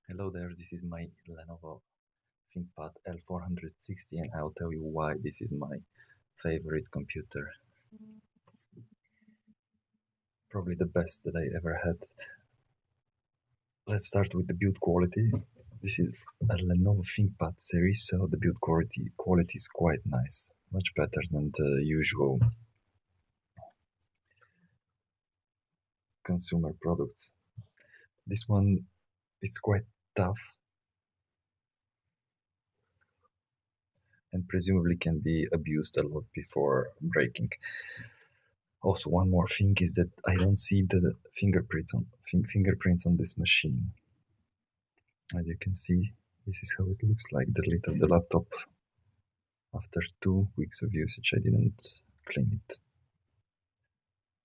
Hello there, this is my Lenovo Thinkpad L460 and I'll tell you why this is my favorite computer. Probably the best that I ever had. Let's start with the build quality. This is a Lenovo Thinkpad series, so the build quality is quite nice. Much better than the usual consumer products. This one is quite tough and presumably can be abused a lot before breaking. Also, one more thing is that I don't see the fingerprints on this machine. As you can see, this is how it looks like, the lid of the laptop. After 2 weeks of usage, I didn't clean it.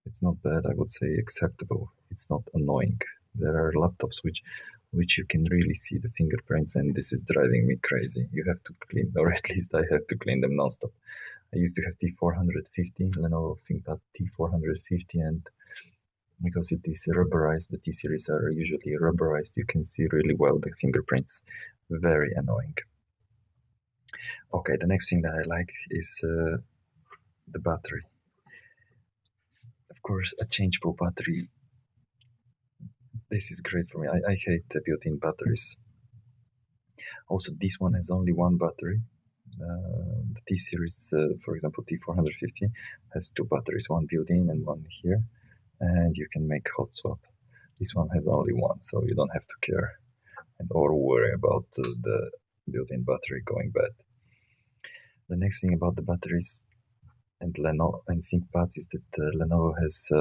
It's not bad, I would say acceptable. It's not annoying. There are laptops which you can really see the fingerprints, and this is driving me crazy. You have to clean, or at least I have to clean them non-stop. I used to have T450, Lenovo Thinkpad T450, and because it is rubberized, the T-series are usually rubberized, you can see really well the fingerprints. Very annoying. Okay, the next thing that I like is the battery. Of course, a changeable battery. This is great for me. I hate the built-in batteries. Also, this one has only one battery. The T-series, for example, T450, has two batteries, one built-in and one here, and you can make hot swap. This one has only one, so you don't have to care or worry about the built-in battery going bad. The next thing about the batteries and Lenovo and ThinkPads is that Lenovo has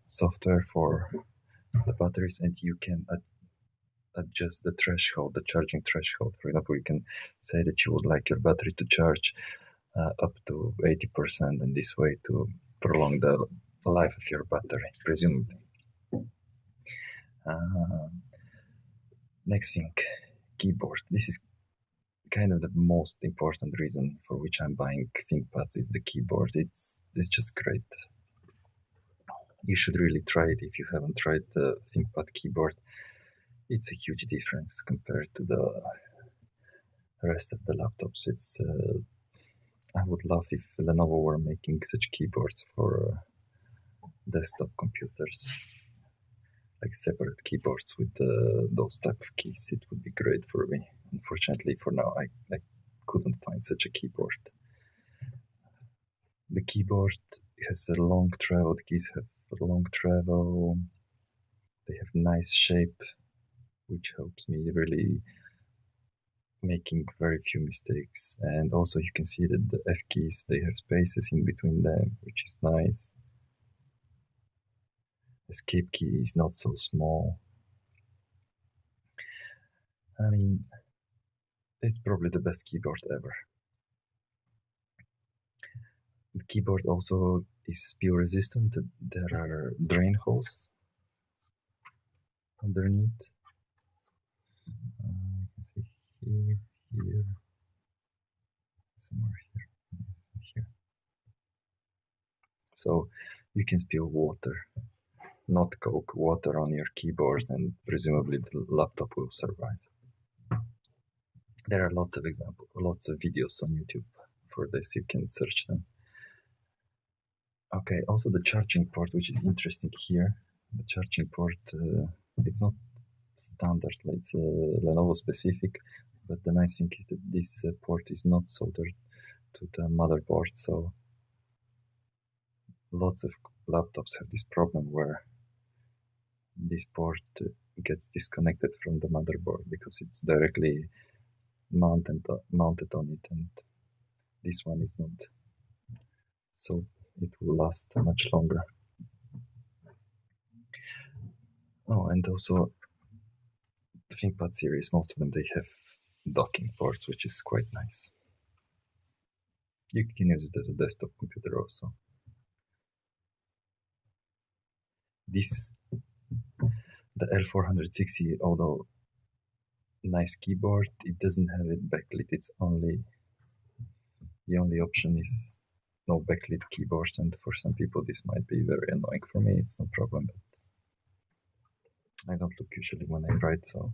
software for the batteries, and you can adjust the threshold, the charging threshold. For example, you can say that you would like your battery to charge up to 80%, and this way to prolong the life of your battery, presumably. Next thing, keyboard. This is kind of the most important reason for which I'm buying ThinkPads is the keyboard. It's just great. You should really try it if you haven't tried the ThinkPad keyboard. It's a huge difference compared to the rest of the laptops. It's I would love if Lenovo were making such keyboards for desktop computers, like separate keyboards with those type of keys. It would be great for me. Unfortunately, for now, I couldn't find such a keyboard. The keyboard has a long travel. The keys have a long travel. They have nice shape, which helps me really making very few mistakes. And also you can see that the F keys, they have spaces in between them, which is nice. Escape key is not so small. I mean, it's probably the best keyboard ever. The keyboard also is spill resistant. There are drain holes underneath. You can see here, somewhere here. So you can spill water, not Coke, water on your keyboard, and presumably the laptop will survive. There are lots of examples, lots of videos on YouTube for this. You can search them. Okay, also the charging port, which is interesting here. The charging port, it's not standard, it's Lenovo specific, but the nice thing is that this port is not soldered to the motherboard, so lots of laptops have this problem where this port gets disconnected from the motherboard because it's directly mounted on it, and this one is not, so it will last much longer. Oh, and also the ThinkPad series, most of them, they have docking ports, which is quite nice. You can use it as a desktop computer also. This, the L460, although nice keyboard, it doesn't have it backlit. It's only, the only option is no backlit keyboard, and for some people this might be very annoying. For me it's no problem, but I don't look usually when I write, so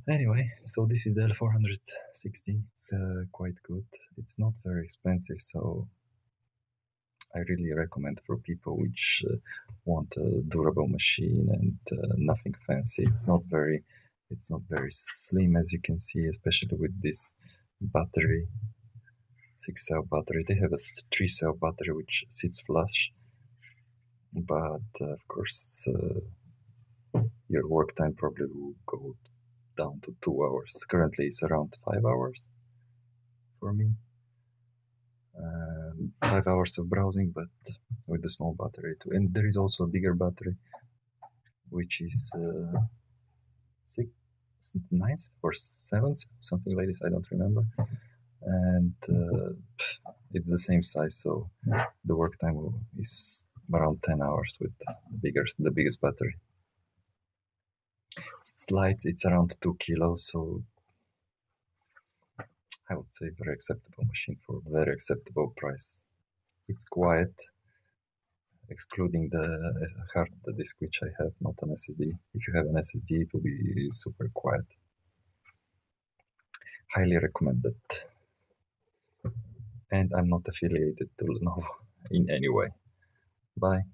Anyway, so this is the L460. It's quite good. It's not very expensive, so I really recommend for people which want a durable machine and nothing fancy. It's not very slim, as you can see, especially with this battery, 6-cell battery. They have a 3-cell battery which sits flush, but of course your work time probably will go down to 2 hours. Currently, it's around 5 hours for me. 5 hours of browsing, but with the small battery too. And there is also a bigger battery, which is 9 or 7, something like this. I don't remember. And it's the same size, so the work time is around 10 hours with the biggest battery. It's light. It's around 2 kilos, so I would say very acceptable machine for very acceptable price. It's quiet, excluding the hard disk which I have, not an SSD. If you have an SSD, it will be super quiet. Highly recommended. And I'm not affiliated to Lenovo in any way. Bye.